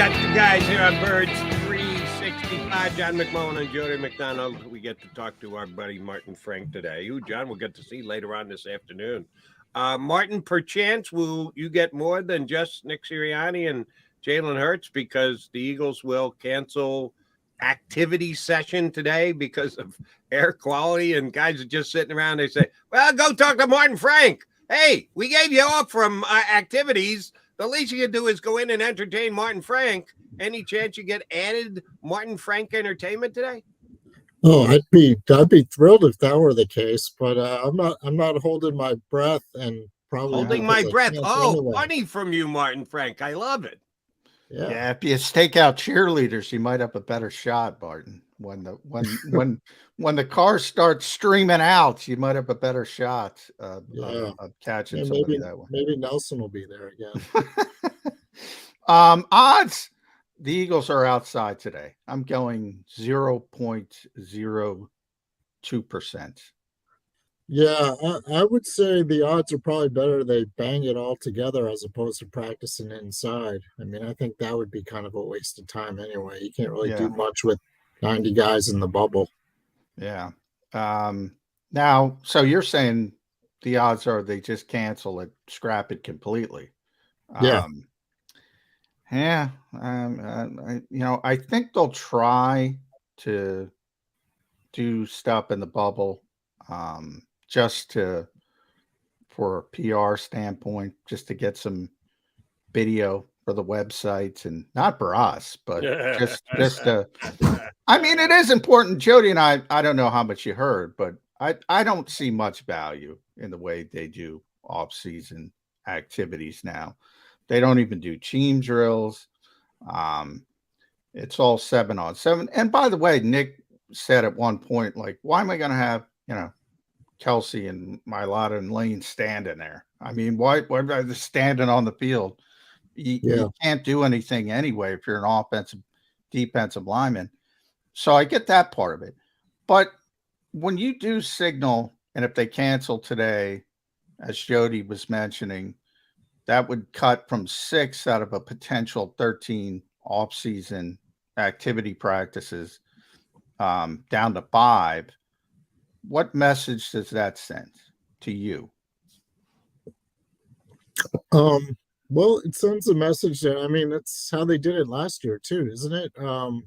got you guys here on Birds 365. John McMullen and Jody McDonald. We get to talk to our buddy Martin Frank today, who, John, we'll get to see later on this afternoon. Martin, perchance, will you get more than just Nick Sirianni and Jalen Hurts because the Eagles will cancel activity session today because of air quality, and guys are just sitting around. They say, well, go talk to Martin Frank. Hey, we gave you off from activities. The least you can do is go in and entertain Martin Frank. Any chance you get added Martin Frank entertainment today? Oh, I'd be thrilled if that were the case, but I'm not holding my breath and probably holding my breath. Oh, anyway. Funny from you, Martin Frank. I love it. Yeah, if you stake out cheerleaders, you might have a better shot, Martin. When the car starts streaming out, you might have a better shot of catching somebody that way. Maybe Nelson will be there again. Odds. The Eagles are outside today. I'm going 0.02%. Yeah, I would say the odds are probably better they bang it all together as opposed to practicing inside. I mean, I think that would be kind of a waste of time anyway. You can't really do much with 90 guys in the bubble. Yeah. Now, so you're saying the odds are they just cancel it, scrap it completely. Yeah. I think they'll try to do stuff in the bubble just for a PR standpoint, just to get some video for the websites and not for us, but just I mean, it is important. Jody and I don't know how much you heard, but I don't see much value in the way they do off-season activities now. They don't even do team drills. It's all 7-on-7. And by the way, Nick said at one point, like, why am I going to have, Kelsey and Mailata and Lane standing there? I mean, why are they standing on the field? You can't do anything anyway if you're an offensive, defensive lineman. So I get that part of it. But when you do signal, and if they cancel today, as Jody was mentioning, that would cut from 6 out of a potential 13 off-season activity practices down to 5. What message does that send to you? Well, it sends a message that, I mean, that's how they did it last year too, isn't it? And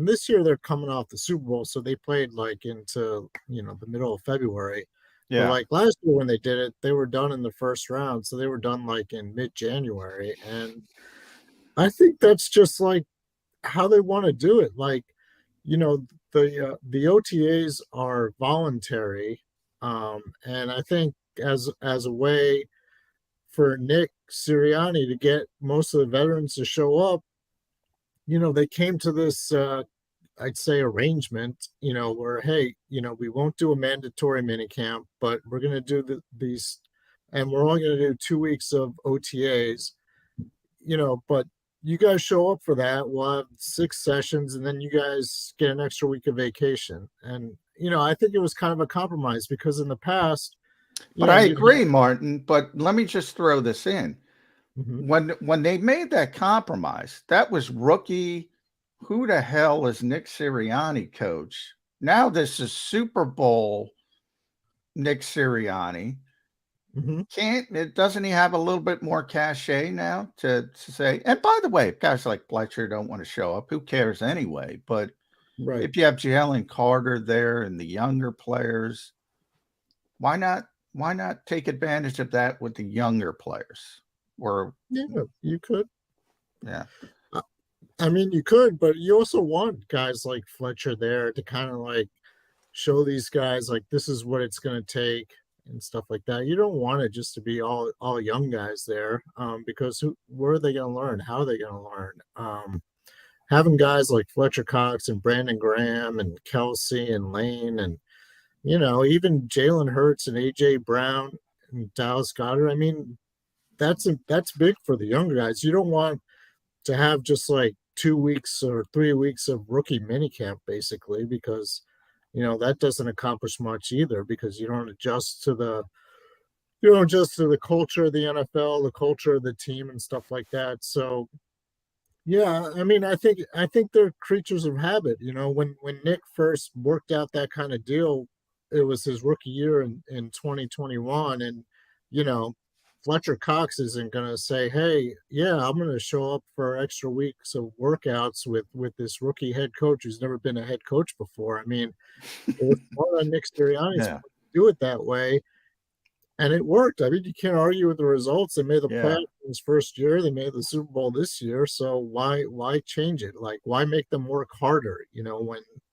this year they're coming off the Super Bowl, so they played like into, the middle of February. Yeah. But like last year when they did it, they were done in the first round, so they were done like in mid-January, and I think that's just like how they want to do it. Like, the OTAs are voluntary, and I think as a way for Nick Sirianni to get most of the veterans to show up, they came to this I'd say arrangement, where, hey, we won't do a mandatory minicamp, but we're going to do these, and we're only going to do 2 weeks of OTAs, but you guys show up for that. We'll have 6 sessions, and then you guys get an extra week of vacation. And, I think it was kind of a compromise because in the past. But I agree, Martin, but let me just throw this in. Mm-hmm. When they made that compromise, that was rookie. Who the hell is Nick Sirianni coach? Now this is Super Bowl Nick Sirianni. Mm-hmm. Doesn't he have a little bit more cachet now to say? And by the way, if guys like Fletcher don't want to show up, who cares anyway? But if you have Jalen Carter there and the younger players, why not take advantage of that with the younger players? Or you could. Yeah. I mean, you could, but you also want guys like Fletcher there to kind of like show these guys like this is what it's going to take and stuff like that. You don't want it just to be all young guys there, because where are they going to learn? How are they going to learn? Having guys like Fletcher Cox and Brandon Graham and Kelsey and Lane and even Jalen Hurts and AJ Brown and Dallas Goedert. I mean, that's big for the younger guys. You don't want to have just like 2 weeks or 3 weeks of rookie minicamp, basically, because that doesn't accomplish much either, because you don't adjust to the culture of the NFL, the culture of the team and stuff like that. So Yeah, I mean, I think they're creatures of habit. You know, when Nick first worked out that kind of deal, it was his rookie year in 2021, and you know, Fletcher Cox isn't going to say, "Hey, yeah, I'm going to show up for extra weeks of workouts with this rookie head coach who's never been a head coach before." I mean, it was more on Nick Sirianni's Yeah, part to do it that way, and it worked. I mean, you can't argue with the results. They made the yeah. playoffs in his first year. They made the Super Bowl this year. So why change it? Like, why make them work harder? You know,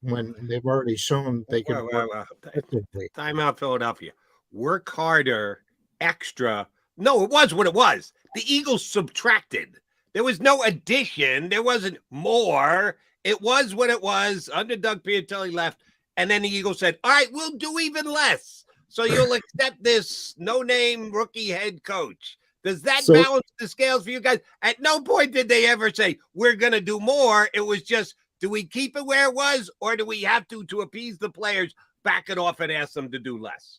when they've already shown they can work Well, effectively. time out, Philadelphia. Work harder, extra. No, it was what it was. The Eagles subtracted. There was no addition. There wasn't more. It was what it was. Under Doug Piatelli left. And then the Eagles said, all right, we'll do even less. So you'll accept this no-name rookie head coach. Does that So balance the scales for you guys? At no point did they ever say, we're going to do more. It was just, do we keep it where it was, or do we have to appease the players, back it off and ask them to do less?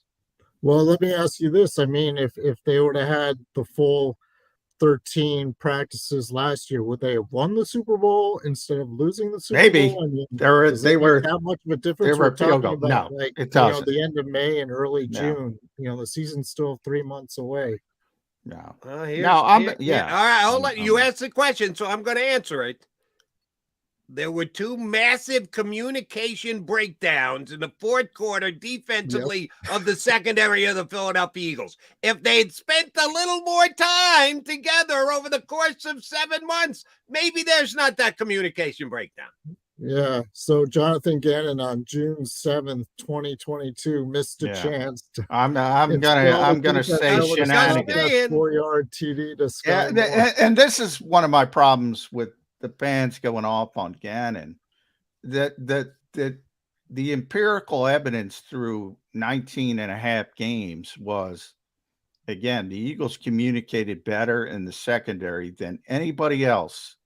well, let me ask you this. I mean, if they would have had the full 13 practices last year, would they have won the Super Bowl instead of losing the Super Maybe Bowl? I mean, they does that make were that much of a they difference? were We're a field talking goal. about No, like it you know doesn't. the end of May and early No, June. You know, the season's still 3 months away. no, Here's no. I'm here, yeah. yeah. All right, I'll let you I'm ask the question, so I'm going to answer it. There were two massive communication breakdowns in the fourth quarter defensively of the secondary of the Philadelphia Eagles. If they'd spent a little more time together over the course of 7 months, maybe there's not that communication breakdown. Yeah. So Jonathan Gannon on June 7th, 2022, missed a Yeah. chance to I'm install the gonna defense say that would have stopped that shenanigans. 4-yard TD to Yeah, Sky Moore. and this is one of my problems with the fans going off on Gannon. That the empirical evidence through 19 and a half games was, again, the Eagles communicated better in the secondary than anybody else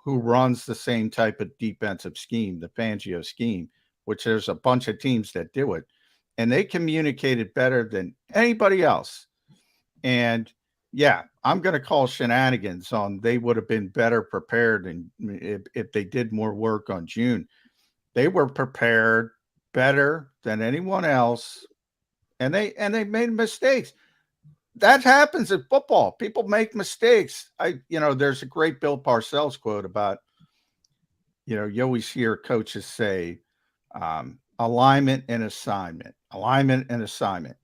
who runs the same type of defensive scheme, the Fangio scheme, which there's a bunch of teams that do it. And they communicated better than anybody else. And yeah, I'm going to call shenanigans on they would have been better prepared and if they did more work on June. They were prepared better than anyone else, and they made mistakes. That happens in football. People make mistakes. There's a great Bill Parcells quote about, you always hear coaches say, alignment and assignment, alignment and assignment.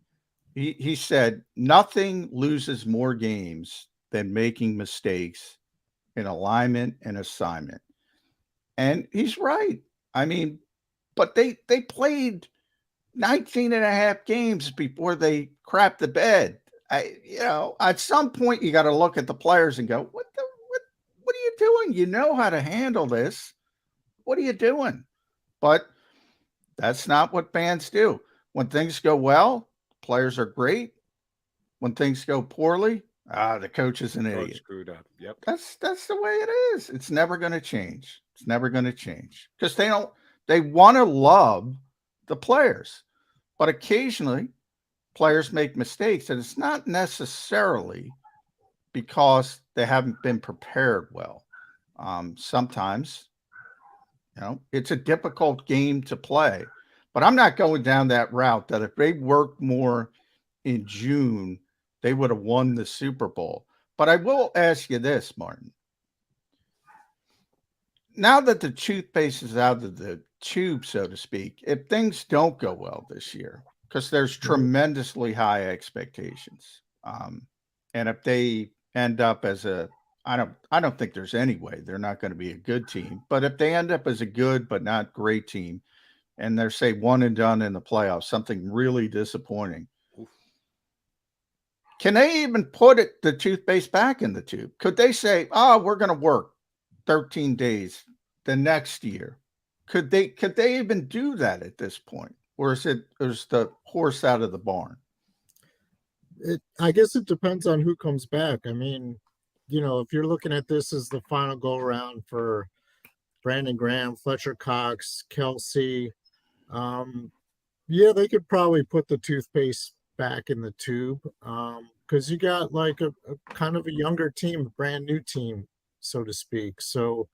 He said, nothing loses more games than making mistakes in alignment and assignment. And he's right. I mean, but they played 19 and a half games before they crapped the bed. At some point you got to look at the players and go, what are you doing? You know how to handle this. What are you doing? But that's not what fans do. When things go well, players are great. When things go poorly, the coach is an idiot. Screwed up. Yep. That's the way it is. It's never going to change. It's never going to change because they want to love the players, but occasionally players make mistakes, and it's not necessarily because they haven't been prepared well. Sometimes, it's a difficult game to play, but I'm not going down that route that if they worked more in June, they would have won the Super Bowl. But I will ask you this, Martin. Now that the toothpaste is out of the tube, so to speak, if things don't go well this year, because there's tremendously high expectations, and if they end up as I don't think there's any way they're not going to be a good team, but if they end up as a good but not great team, and they're say one and done in the playoffs, something really disappointing. Can they even put the toothpaste back in the tube? Could they say, we're going to work 13 days the next year? Could they even do that at this point? Or is the horse out of the barn? I guess it depends on who comes back. I mean, if you're looking at this as the final go around for Brandon Graham, Fletcher Cox, Kelsey, they could probably put the toothpaste back in the tube because you got like a kind of a younger team, a brand new team. so to speak. So,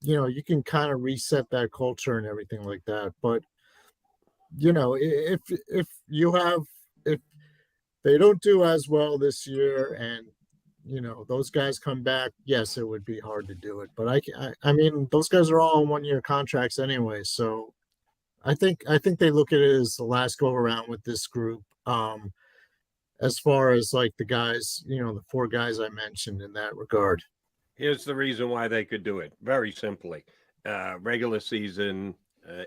you can kind of reset that culture and everything like that. But, if if they don't do as well this year and, those guys come back, yes, it would be hard to do it. But I mean, those guys are all on 1-year contracts anyway. So I think they look at it as the last go around with this group. As far as like the guys, the 4 guys I mentioned in that regard. Here's the reason why they could do it. Very simply, regular season,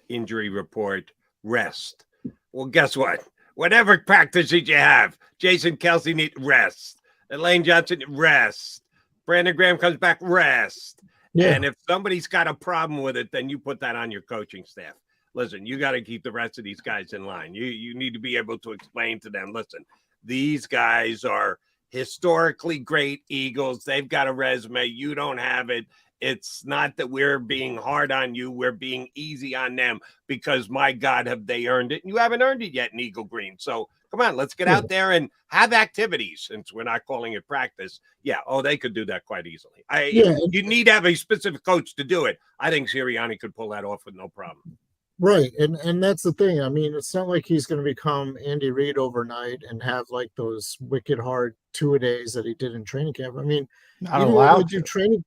injury report, rest. Well, guess what? Whatever practice that you have, Jason Kelsey needs rest. Lane Johnson, rest. Brandon Graham comes back, rest. Yeah. And if somebody's got a problem with it, then you put that on your coaching staff. Listen, you got to keep the rest of these guys in line. You need to be able to explain to them, listen, these guys are historically great Eagles. They've got a resume. You don't have it. It's not that we're being hard on you. We're being easy on them because, my God, have they earned it? You haven't earned it yet in Eagle Green. So come on, let's get out there and have activities since we're not calling it practice. Yeah. Oh, they could do that quite easily. You need to have a specific coach to do it. I think Sirianni could pull that off with no problem. Right. And that's the thing. I mean, it's not like he's going to become Andy Reid overnight and have like those wicked hard 2-a-days that he did in training camp. I mean, even when they do training,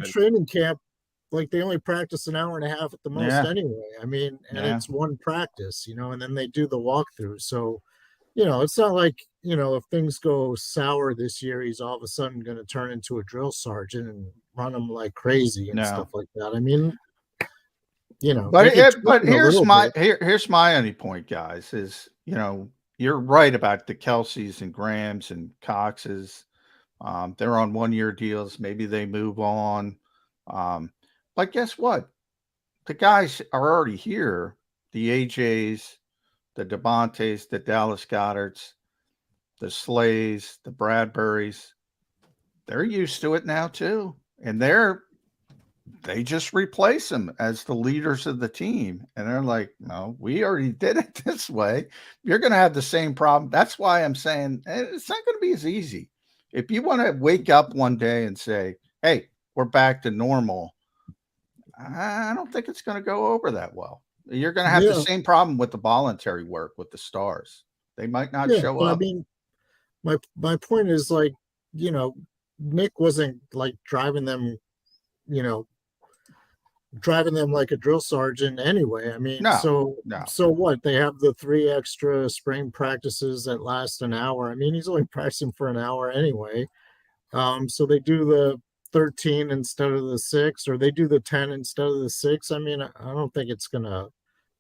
training camp, like they only practice an hour and a half at the most anyway. I mean, and it's one practice, and then they do the walkthrough. So, it's not like, if things go sour this year, he's all of a sudden going to turn into a drill sergeant and run them like crazy and stuff like that. I mean, but here's my only point, guys, is, you're right about the Kelseys and Grahams and Coxes. They're on 1-year deals. Maybe they move on. But guess what? The guys are already here. The AJs, the Devontaes, the Dallas Goddards, the Slays, the Bradburys. They're used to it now too. And they just replace them as the leaders of the team. And they're like, no, we already did it this way. You're going to have the same problem. That's why I'm saying it's not going to be as easy. If you want to wake up one day and say, hey, we're back to normal, I don't think it's going to go over that well. You're going to have the same problem with the voluntary work with the stars. They might not show up. I mean, my point is like, Nick wasn't like driving them like a drill sergeant anyway. I mean, so what? They have the 3 extra spring practices that last an hour. I mean, he's only practicing for an hour anyway. So they do the 13 instead of the 6, or they do the 10 instead of the 6. I mean, I don't think it's gonna,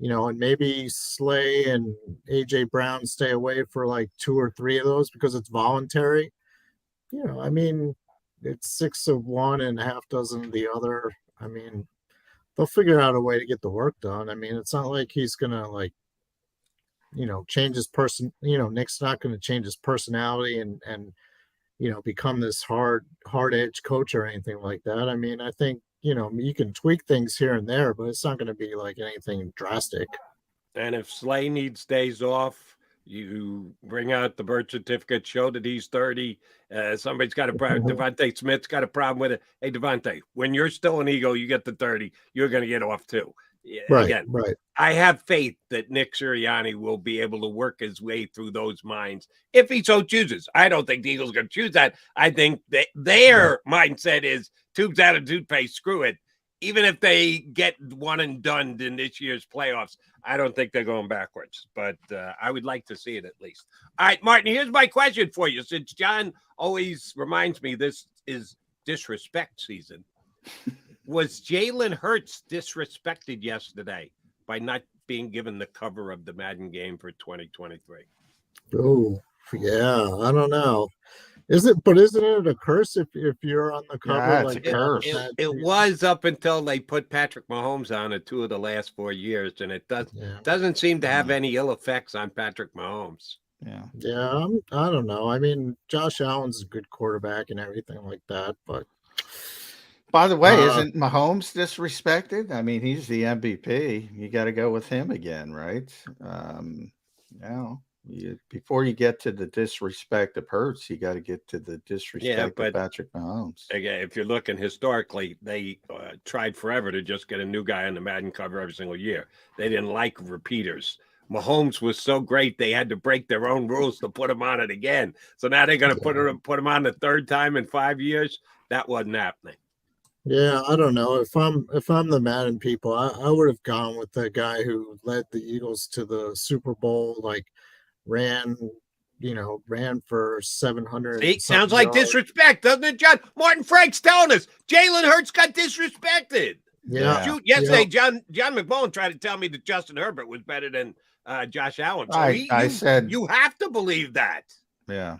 and maybe Slay and AJ Brown stay away for like 2 or 3 of those because it's voluntary. I mean, it's 6 of one and a half dozen of the other. I mean, they'll figure out a way to get the work done. I mean, it's not like he's gonna like, change his person. Nick's not going to change his personality and become this hard edge coach or anything like that. I mean, I think you can tweak things here and there, but it's not going to be like anything drastic. And if Slay needs days off, you bring out the birth certificate, show that he's 30. Somebody's got a problem. Devontae Smith's got a problem with it. Hey, Devontae, when you're still an Eagle, you get the 30. You're going to get off too. Right. I have faith that Nick Sirianni will be able to work his way through those minds if he so chooses. I don't think the Eagles are going to choose that. I think that their mindset is tubes out of toothpaste, screw it. Even if they get one and done in this year's playoffs, I don't think they're going backwards. But I would like to see it at least. All right, Martin, here's my question for you. Since John always reminds me this is disrespect season. Was Jalen Hurts disrespected yesterday by not being given the cover of the Madden game for 2023? Oh, yeah. I don't know. Isn't it a curse if you're on the cover? Yeah, it's a curse. It was up until they put Patrick Mahomes on it 2 of the last 4 years, and it doesn't seem to have any ill effects on Patrick Mahomes. Yeah. I don't know. I mean, Josh Allen's a good quarterback and everything like that, but. By the way, isn't Mahomes disrespected? I mean, he's the MVP. You got to go with him again, right? Before you get to the disrespect of Hurts, you got to get to the disrespect of but Patrick Mahomes. again, if you're looking historically, they tried forever to just get a new guy on the Madden cover every single year. They didn't like repeaters. Mahomes was so great they had to break their own rules to put him on it again. So now they're going to put him on the third time in 5 years. That wasn't happening. Yeah, I don't know. If I'm the Madden people, I would have gone with the guy who led the Eagles to the Super Bowl, like ran for 700. See, sounds like disrespect, doesn't it, John? Martin Frank's telling us Jalen Hurts got disrespected. Yeah. Shoot, yesterday, John McMullen tried to tell me that Justin Herbert was better than Josh Allen. So I said you have to believe that. Yeah.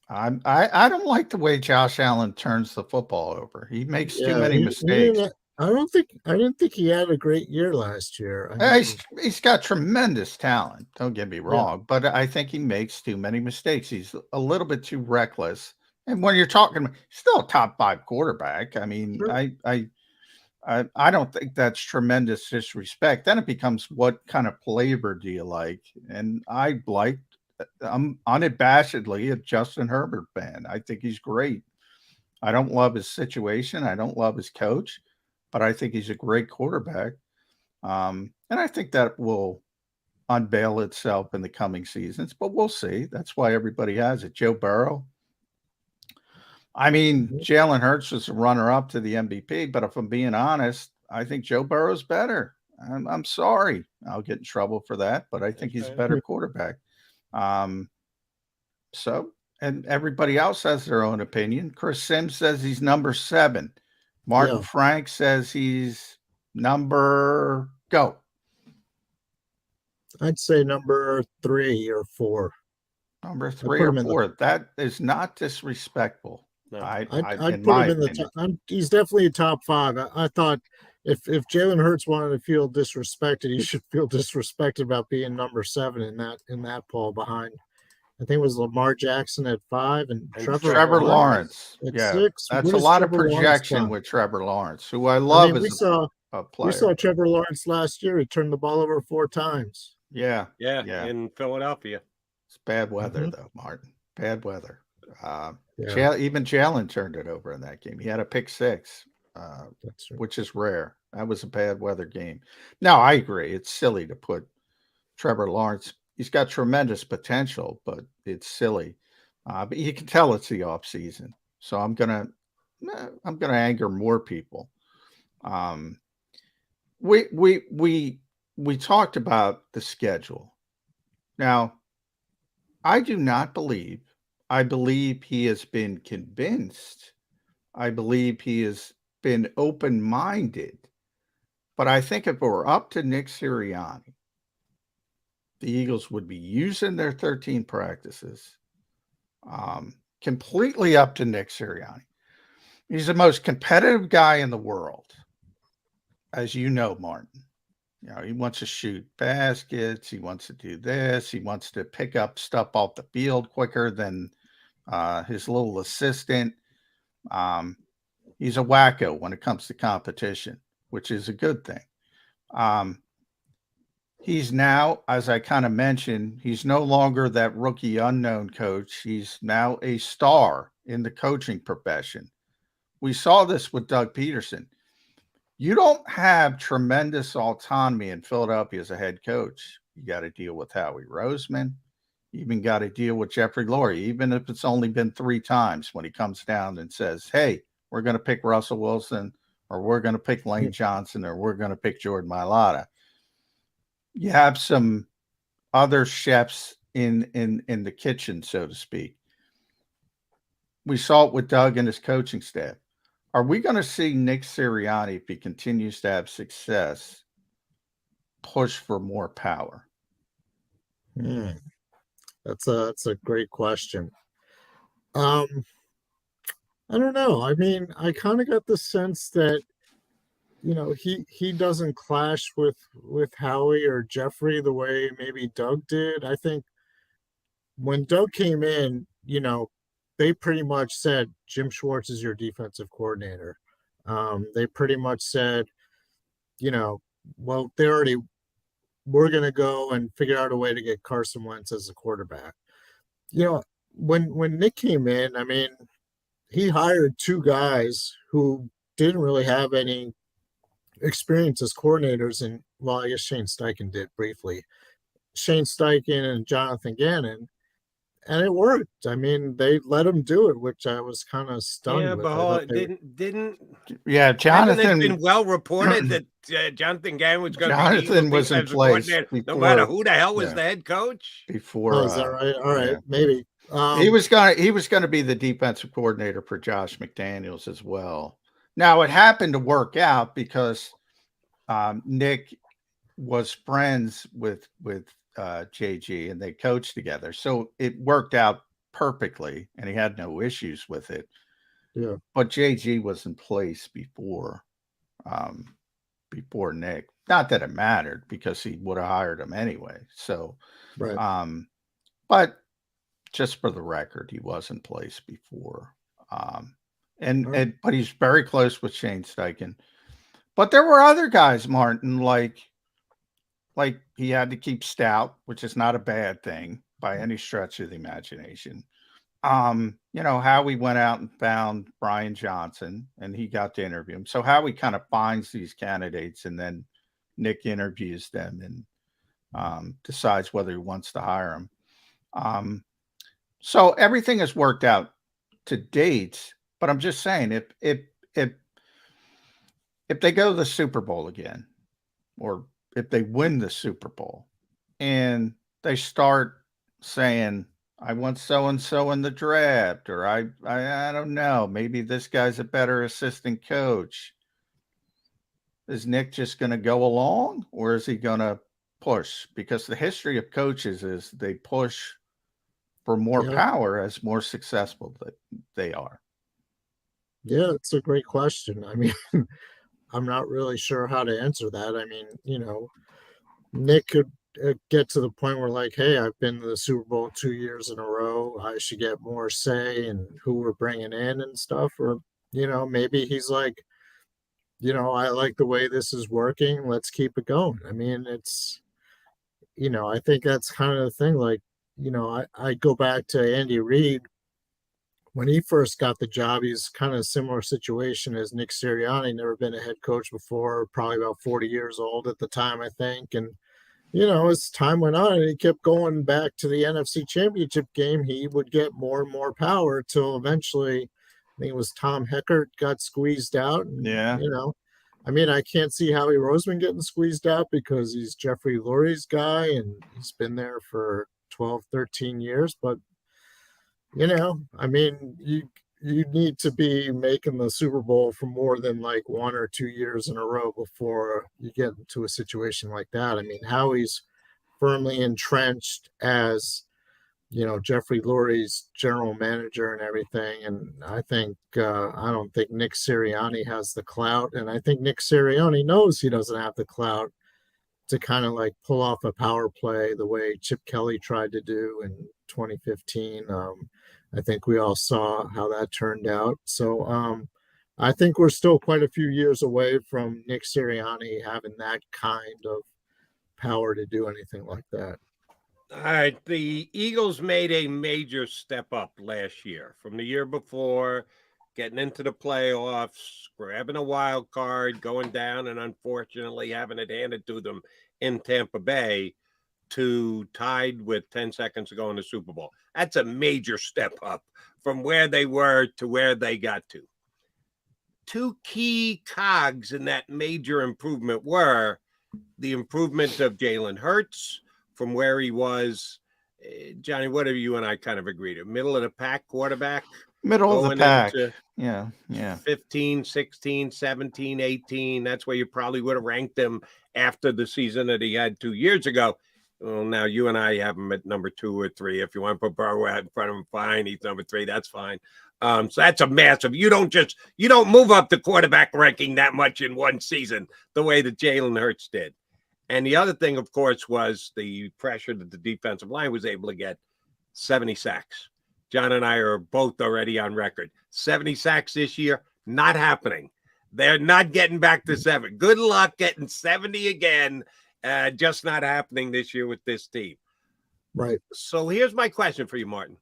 I don't like the way Josh Allen turns the football over. He makes too many mistakes. I didn't think he had a great year last year. He's got tremendous talent. Don't get me wrong, but I think he makes too many mistakes. He's a little bit too reckless. And when you're talking, still a top 5 quarterback. I mean, sure. I don't think that's tremendous disrespect. Then it becomes, what kind of flavor do you like? And I'm unabashedly a Justin Herbert fan. I think he's great. I don't love his situation. I don't love his coach, but I think he's a great quarterback. And I think that will unveil itself in the coming seasons, but we'll see. That's why everybody has it. Joe Burrow. I mean, Jalen Hurts was a runner-up to the MVP, but if I'm being honest, I think Joe Burrow's better. I'm sorry. I'll get in trouble for that, but I think he's a better quarterback. And everybody else has their own opinion. Chris Sims says he's number 7. Martin Frank says he's go. I'd say number 3 or 4. Number 3 or 4. That is not disrespectful. No. I'd put him in the top. He's definitely a top 5. I thought if Jalen Hurts wanted to feel disrespected, he should feel disrespected about being number 7 in that poll behind. I think it was Lamar Jackson at 5 and Trevor Lawrence at 6. That's a lot of projection with Trevor Lawrence, who I love. We saw Trevor Lawrence last year. He turned the ball over 4 times. Yeah. In Philadelphia. It's bad weather though, Martin. Bad weather. Even Jalen turned it over in that game. He had a pick 6, which is rare. That was a bad weather game. No, I agree. It's silly to put Trevor Lawrence. He's got tremendous potential, but it's silly. But you can tell it's the off season. So I'm gonna anger more people. We talked about the schedule. Now, I do not believe. I believe he has been convinced. I believe he has been open-minded. But I think if it were up to Nick Sirianni, the Eagles would be using their 13 practices. Completely up to Nick Sirianni. He's the most competitive guy in the world, as you know, Martin. You know, he wants to shoot baskets. He wants to do this. He wants to pick up stuff off the field quicker than his little assistant. He's a wacko when it comes to competition, which is a good thing. He's now, as I kind of mentioned, he's no longer that rookie unknown coach. He's now a star in the coaching profession. We saw this with Doug Peterson. You don't have tremendous autonomy in Philadelphia as a head coach. You got to deal with Howie Roseman. You even got to deal with Jeffrey Lurie, even if it's only been 3 times when he comes down and says, hey, we're going to pick Russell Wilson, or we're going to pick Lane Johnson, or we're going to pick Jordan Mailata. You have some other chefs in the kitchen, so to speak. We saw it with Doug and his coaching staff. Are we going to see Nick Sirianni, if he continues to have success, push for more power? That's a great question. I don't know. I mean, I kind of got the sense that, you know, he doesn't clash with Howie or Jeffrey the way maybe Doug did. I think when Doug came in, you know, they pretty much said, Jim Schwartz is your defensive coordinator. They pretty much said, you know, well, they already we're going to go and figure out a way to get Carson Wentz as a quarterback. When Nick came in, I mean, he hired two guys who didn't really have any experience as coordinators. And well, I guess Shane Steichen did briefly. Shane Steichen and Jonathan Gannon. And it worked. I mean, they let him do it, which I was kind of stunned with. But Yeah, Jonathan. Jonathan. It's been well reported that Jonathan Gannon was going to be Jonathan was in place before, no before, matter who the hell was the head coach. Before, oh, is that right? All right, maybe. He was gonna be the defensive coordinator for Josh McDaniels as well. Now it happened to work out because Nick was friends with JG and they coached together, so it worked out perfectly, and he had no issues with it. Yeah, but JG was in place before Nick. Not that it mattered because he would have hired him anyway. So, right. But just for the record, he was in place before. But he's very close with Shane Steichen. But there were other guys, Martin, like he had to keep stout, which is not a bad thing by any stretch of the imagination. Howie went out and found Brian Johnson, and he got to interview him. So Howie kind of finds these candidates, and then Nick interviews them and decides whether he wants to hire them. So everything has worked out to date, but I'm just saying if they go to the Super Bowl again, or if they win the Super Bowl and they start saying, I want so-and-so in the draft, or I don't know, maybe this guy's a better assistant coach. Is Nick just going to go along, or is he going to push? Because the history of coaches is they push for more power as more successful they are. Yeah, it's a great question. I mean, I'm not really sure how to answer that. I mean, Nick could get to the point where, like, hey, I've been to the Super Bowl 2 years in a row. I should get more say in who we're bringing in and stuff. Or, maybe he's like, I like the way this is working. Let's keep it going. I mean, it's, I think that's kind of the thing. Like, I go back to Andy Reid. When he first got the job, he's kind of a similar situation as Nick Sirianni, never been a head coach before, probably about 40 years old at the time, I think. And, as time went on and he kept going back to the NFC Championship game, he would get more and more power till eventually, I think it was Tom Heckert got squeezed out. And, I mean, I can't see Howie Roseman getting squeezed out because he's Jeffrey Lurie's guy and he's been there for 12, 13 years. But, I mean, you need to be making the Super Bowl for more than like 1 or 2 years in a row before you get into a situation like that. I mean, Howie's firmly entrenched as, Jeffrey Lurie's general manager and everything. And I think, I don't think Nick Sirianni has the clout. And I think Nick Sirianni knows he doesn't have the clout to kind of like pull off a power play the way Chip Kelly tried to do in 2015. I think we all saw how that turned out. So I think we're still quite a few years away from Nick Sirianni having that kind of power to do anything like that. All right. The Eagles made a major step up last year from the year before, getting into the playoffs, grabbing a wild card, going down, and unfortunately having it handed to them in Tampa Bay, to tied with 10 seconds to go in the Super Bowl. That's a major step up from where they were to where they got to. Two key cogs in that major improvement were the improvement of Jalen Hurts from where he was. Johnny, what have you and I kind of agreed to? Middle of the pack quarterback? Middle of the pack. Yeah. 15, 16, 17, 18. That's where you probably would have ranked him after the season that he had 2 years ago. Well, now you and I have him at number 2 or 3. If you want to put Burrow in front of him, fine. He's number 3. That's fine. So that's a massive. You don't move up the quarterback ranking that much in one season the way that Jalen Hurts did. And the other thing, of course, was the pressure that the defensive line was able to get. 70 sacks. John and I are both already on record. 70 sacks this year, not happening. They're not getting back to 7. Good luck getting 70 again. Just not happening this year with this team. Right. So here's my question for you, Martin.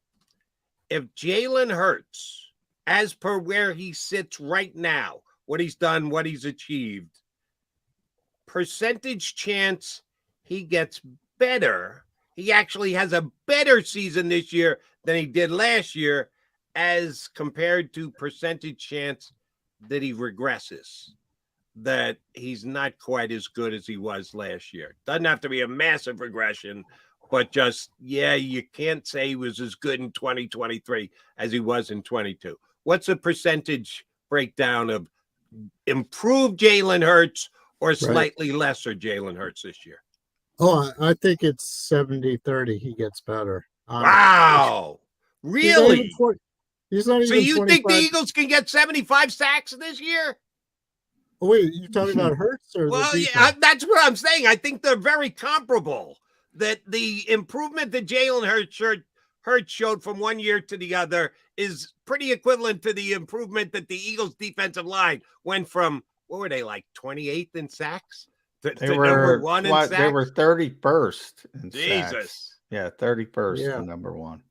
If Jalen Hurts, as per where he sits right now, what he's done, what he's achieved, percentage chance he gets better, he actually has a better season this year than he did last year, as compared to percentage chance that he regresses, that he's not quite as good as he was last year. Doesn't have to be a massive regression, but just, you can't say he was as good in 2023 as he was in 22. What's the percentage breakdown of improved Jalen Hurts or slightly lesser Jalen Hurts this year? Oh, I think it's 70-30. He gets better. Wow. Really? He's not even so you 25. think the Eagles can get 75 sacks this year? Oh, wait, you talking about Hurts or Well, the defense? that's what I'm saying. I think they're very comparable. That the improvement that Jalen Hurts showed from one year to the other is pretty equivalent to the improvement that the Eagles defensive line went from, what were they, like 28th in sacks? They were number one in sacks? They were 31st in Jesus. sacks. Yeah, 31st Yeah. to number one.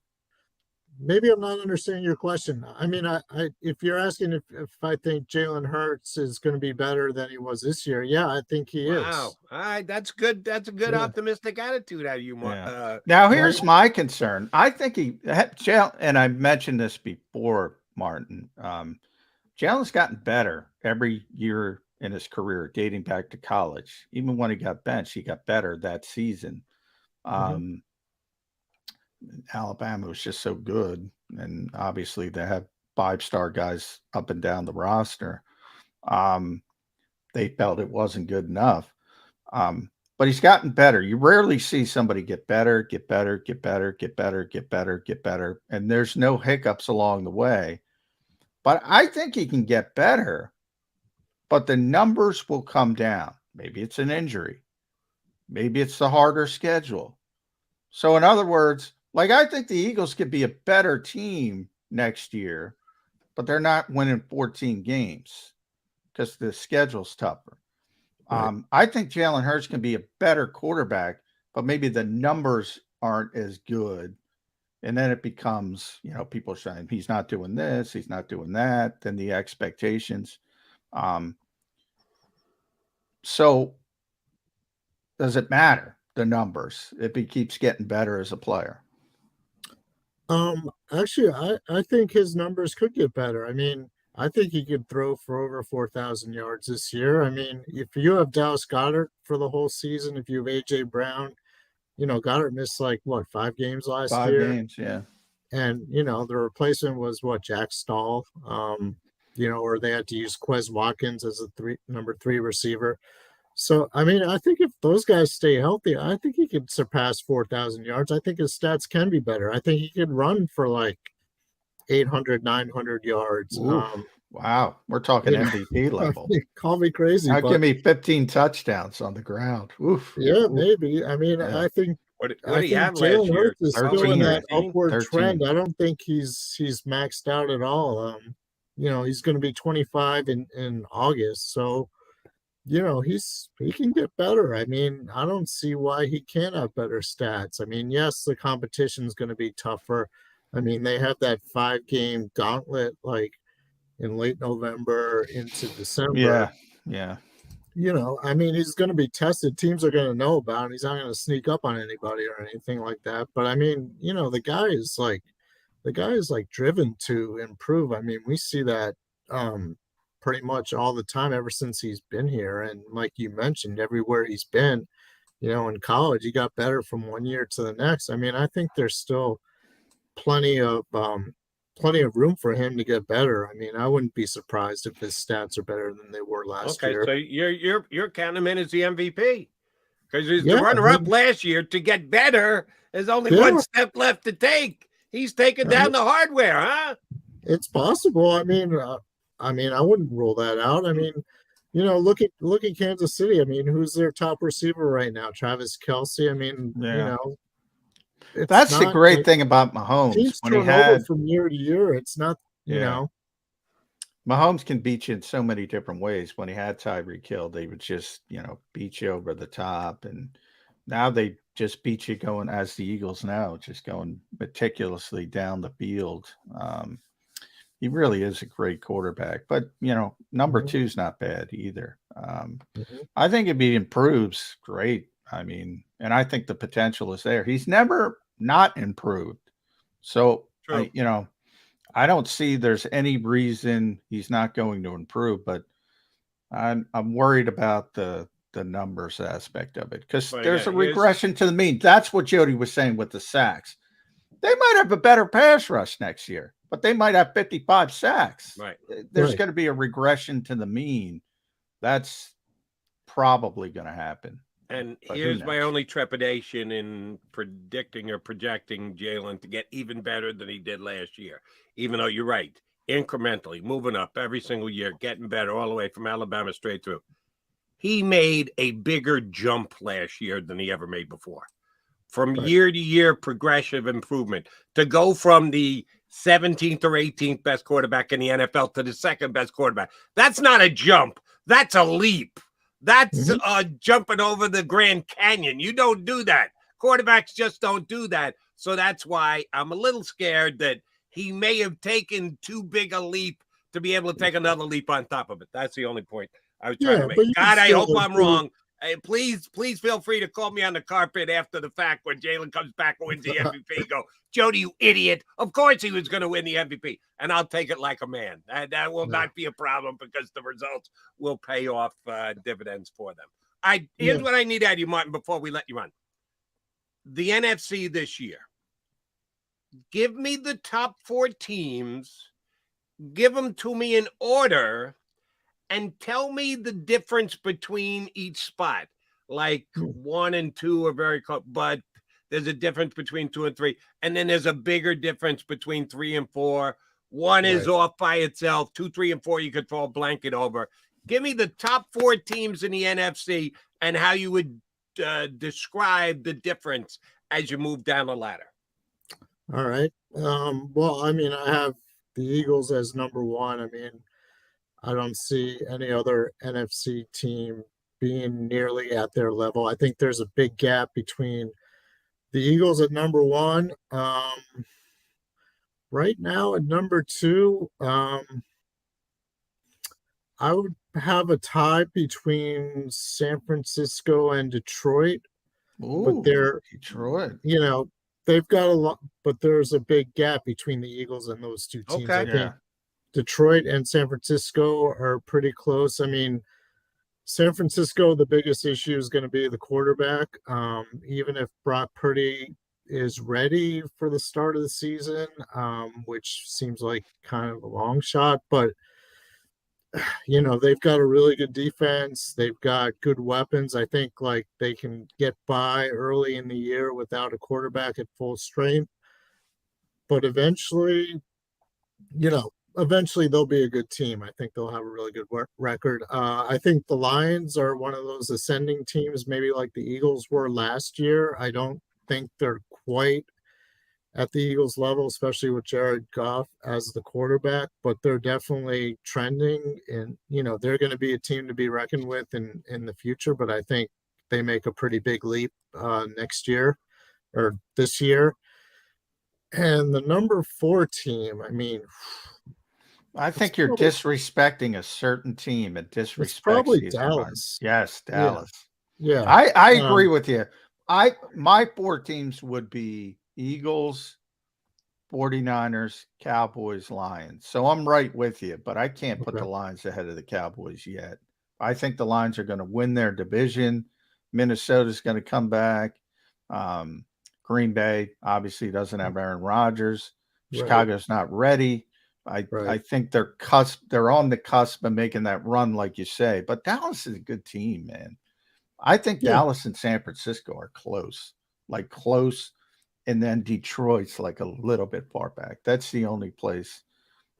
Maybe I'm not understanding your question. I mean, I if you're asking if I think Jalen Hurts is going to be better than he was this year, yeah, I think he is. Wow. All right. That's good. That's a good optimistic attitude out of you, Mark. Yeah. Now, here's my concern. I think and I mentioned this before, Martin. Jalen's gotten better every year in his career, dating back to college. Even when he got benched, he got better that season. Alabama was just so good, and obviously they have 5-star guys up and down the roster. They felt it wasn't good enough, but he's gotten better. You rarely see somebody get better, and there's no hiccups along the way. But I think he can get better, but the numbers will come down. Maybe it's an injury, maybe it's the harder schedule. So in other words, like, I think the Eagles could be a better team next year, but they're not winning 14 games because the schedule's tougher. Right. I think Jalen Hurts can be a better quarterback, but maybe the numbers aren't as good. And then it becomes, people are saying he's not doing this, he's not doing that, then the expectations. So does it matter, the numbers, if he keeps getting better as a player? Actually, I think his numbers could get better. I mean, I think he could throw for over 4,000 yards this year. I mean, if you have Dallas Goedert for the whole season, if you have A.J. Brown, Goddard missed 5 games last year? 5 games, yeah. And, the replacement was Jack Stahl, or they had to use Quez Watkins as a number 3 receiver. So, I mean, I think if those guys stay healthy, I think he could surpass 4,000 yards. I think his stats can be better. I think he could run for 800, 900 yards. Wow. We're talking MVP level. Call me crazy. Give me 15 touchdowns on the ground. Oof. Yeah, maybe. I mean, I think what did he have Jalen last year? Hurts is still in that 13, upward 13. trend. I don't think he's maxed out at all. He's going to be 25 in August. So, he can get better. I mean, I don't see why he can't have better stats. I mean, yes, the competition is going to be tougher. I mean, they have that 5-game gauntlet in late November into December. Yeah. I mean, he's going to be tested. Teams are going to know about him. He's not going to sneak up on anybody or anything like that. But I mean, the guy is driven to improve. I mean, we see that pretty much all the time ever since he's been here. And like you mentioned, everywhere he's been, in college, he got better from one year to the next. I mean, I think there's still plenty of room for him to get better. I mean, I wouldn't be surprised if his stats are better than they were last year. Okay, so you're counting him in as the MVP because he's the runner-up last year. To get better, there's only one step left to take. He's taking down the hardware, huh? It's possible. I mean, I wouldn't rule that out. I mean, look at Kansas City. I mean, who's their top receiver right now? Travis Kelce. I mean, that's the great thing about Mahomes. When he had from year to year, it's not, Mahomes can beat you in so many different ways. When he had Tyreek Hill, they would just, beat you over the top. And now they just beat you going as the Eagles now, just going meticulously down the field. He really is a great quarterback. But, number Mhm. two is not bad either. Mhm. I think if he improves, great. I mean, and I think the potential is there. He's never not improved. So, True. I don't see there's any reason he's not going to improve, but I'm worried about the numbers aspect of it because But there's a here's regression to the mean. That's what Jody was saying with the sacks. They might have a better pass rush next year, but they might have 55 sacks. right. There's Right. going to be a regression to the mean. That's probably going to happen. And But who here's my knows? only trepidation in predicting or projecting Jalen to get even better than he did last year. Even though you're right, incrementally moving up every single year, getting better all the way from Alabama straight through. He made a bigger jump last year than he ever made before. From Right. year to year progressive improvement to go from the 17th or 18th best quarterback in the NFL to the second best quarterback. That's not a jump. That's a leap. That's Mhm. jumping over the Grand Canyon. You don't do that. Quarterbacks just don't do that. So that's why I'm a little scared that he may have taken too big a leap to be able to take another leap on top of it. That's the only point I was trying Yeah, to but make. you can God, I still hope I'm improve. wrong. Hey, please feel free to call me on the carpet after the fact when Jalen comes back and wins the MVP. Go, Jody, you idiot. Of course he was going to win the MVP. And I'll take it like a man. That will not be a problem because the results will pay off dividends for them. Here's Yeah. what I need out of you, Martin, before we let you run. The NFC this year. Give me the top 4 teams. Give them to me in order. And tell me the difference between each spot. Like Mm. 1 and 2 are very close, but there's a difference between 2 and 3. And then there's a bigger difference between 3 and 4. 1 is Right. off by itself. 2, 3, and 4, you could throw a blanket over. Give me the top 4 teams in the NFC and how you would describe the difference as you move down the ladder. All right. Well, I mean, I have the Eagles as number one. I mean, I don't see any other NFC team being nearly at their level. I think there's a big gap between the Eagles at number one. Right now at number two, I would have a tie between San Francisco and Detroit, but Ooh, they're, Detroit. they've got a lot, but there's a big gap between the Eagles and those two teams. Okay. I think Yeah. Detroit and San Francisco are pretty close. I mean, San Francisco, the biggest issue is going to be the quarterback. Even if Brock Purdy is ready for the start of the season, which seems like kind of a long shot, but they've got a really good defense. They've got good weapons. I think like they can get by early in the year without a quarterback at full strength, but eventually they'll be a good team. I think they'll have a really good record. I think the Lions are one of those ascending teams, maybe like the Eagles were last year. I don't think they're quite at the Eagles level, especially with Jared Goff as the quarterback, but they're definitely trending, and they're going to be a team to be reckoned with in the future. But I think they make a pretty big leap next year or this year. And the number 4 team, I mean, I it's think you're probably, disrespecting a certain team and it's disrespects probably the other one. Dallas. Yes, Yeah, Dallas. yeah. I agree with you. My 4 teams would be Eagles, 49ers, Cowboys, Lions. So I'm right with you, but I can't put the Okay. Lions ahead of the Cowboys yet. I think the Lions are going to win their division. Minnesota's going to come back. Green Bay obviously doesn't have Aaron Rodgers. Right, Chicago's not ready. I right. think they're on the cusp of making that run, like you say. But Dallas is a good team, man. I think Yeah, Dallas and San Francisco are close, and then Detroit's like a little bit far back. That's the only place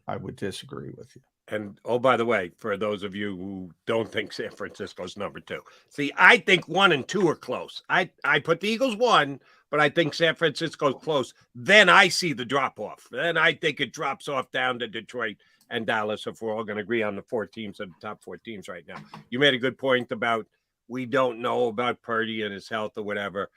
I would disagree with you. And oh, by the way, for those of you who don't think San Francisco's number 2, see, I think 1 and 2 are close. I put the Eagles 1, but I think San Francisco's close. Then I see the drop off. Then I think it drops off down to Detroit and Dallas, if we're all going to agree on the 4 teams of the top 4 teams right now. You made a good point about we don't know about Purdy and his health or whatever.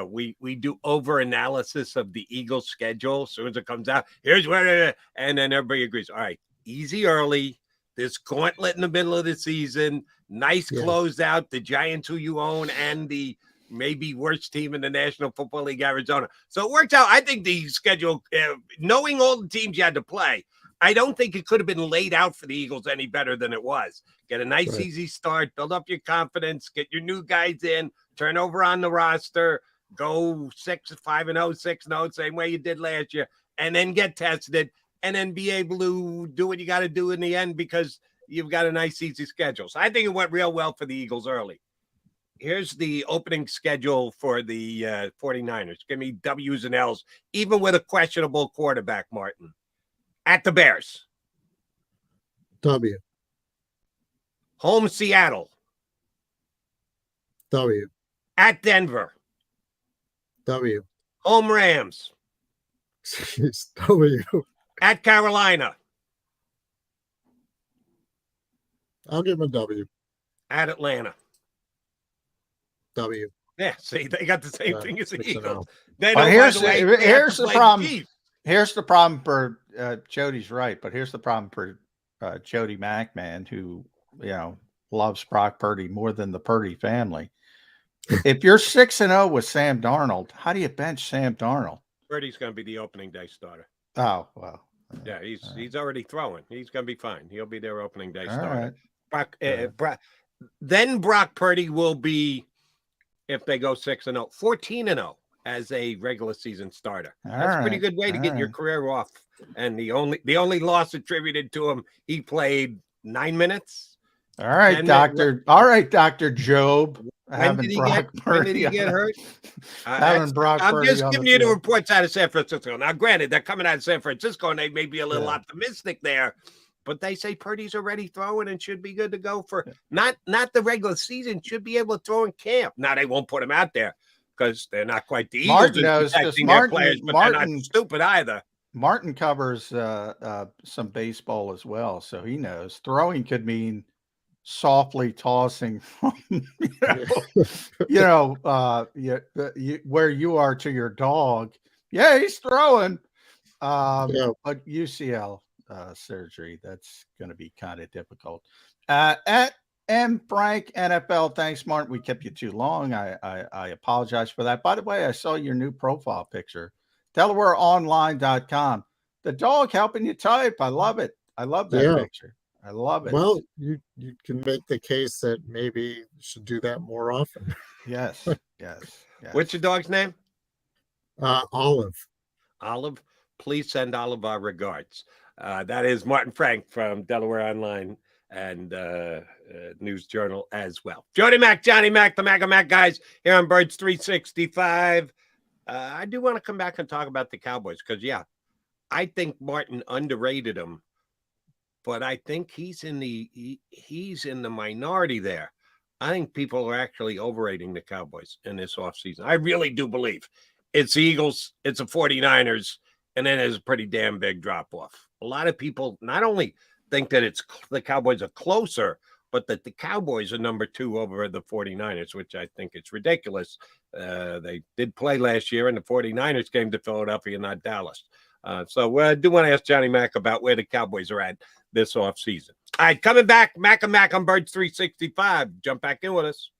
We do over analysis of the Eagles schedule. As soon as it comes out, here's where, and then everybody agrees. All right, easy early. This gauntlet in the middle of the season, nice closeout. The Giants, who you own, and the maybe worst team in the National Football League, Arizona. So it worked out. I think the schedule, knowing all the teams you had to play, I don't think it could have been laid out for the Eagles any better than it was. Get a nice, easy start, build up your confidence, get your new guys in, turn over on the roster, go 5-0, 6-0, same way you did last year, and then get tested, and then be able to do what you got to do in the end because you've got a nice, easy schedule. So I think it went real well for the Eagles early. Here's the opening schedule for the 49ers. Give me W's and L's, even with a questionable quarterback, Martin. At the Bears. W. Home Seattle. W. At Denver. W. Home Rams. W. At Carolina. I'll give him a W. At Atlanta. W. Yeah, see, they got the same thing as the Eagles. But here's the problem. Here's the problem for Jody's right, but here's the problem for Jody McMahon, who loves Brock Purdy more than the Purdy family. If you're 6-0 with Sam Darnold, how do you bench Sam Darnold? Purdy's going to be the opening day starter. Oh well, yeah, he's already throwing. He's going to be fine. He'll be their opening day starter. Right. Then Brock Purdy will be, if they go 6-0, 14-0 as a regular season starter. That's a pretty good way to get your career off. And the only loss attributed to him, he played 9 minutes. All right, Doctor. All right, Dr. Job. When did he get hurt? I'm just giving you the reports out of San Francisco. Now, granted, they're coming out of San Francisco, and they may be a little optimistic there. But they say Purdy's already throwing and should be good to go for not the regular season, should be able to throw in camp. Now, they won't put him out there because they're not quite the Eagles Martin knows, their players, but they're not stupid either. Martin covers some baseball as well, so he knows. Throwing could mean softly tossing from, where you are to your dog. Yeah, he's throwing. But UCL surgery, that's going to be kind of difficult. At M. Frank NFL, thanks, Martin. We kept you too long. I apologize for that. By the way, I saw your new profile picture, DelawareOnline.com. The dog helping you type. I love it. I love that picture. I love it. Well, you can make the case that maybe you should do that more often. Yes. What's your dog's name? Olive. Olive. Please send Olive our regards. That is Martin Frank from Delaware Online and News Journal as well. Jody Mac, Johnny Mac, the Mac guys here on Birds 365. I do want to come back and talk about the Cowboys because, I think Martin underrated him. But I think he's in the minority there. I think people are actually overrating the Cowboys in this offseason. I really do believe it's the Eagles, it's the 49ers, and then there's a pretty damn big drop-off. A lot of people not only think that the Cowboys are closer, but that the Cowboys are number 2 over the 49ers, which I think it's ridiculous. They did play last year, and the 49ers came to Philadelphia, not Dallas. So I do want to ask Johnny Mac about where the Cowboys are at this offseason. All right, coming back, Mac and Mac on Birds 365. Jump back in with us.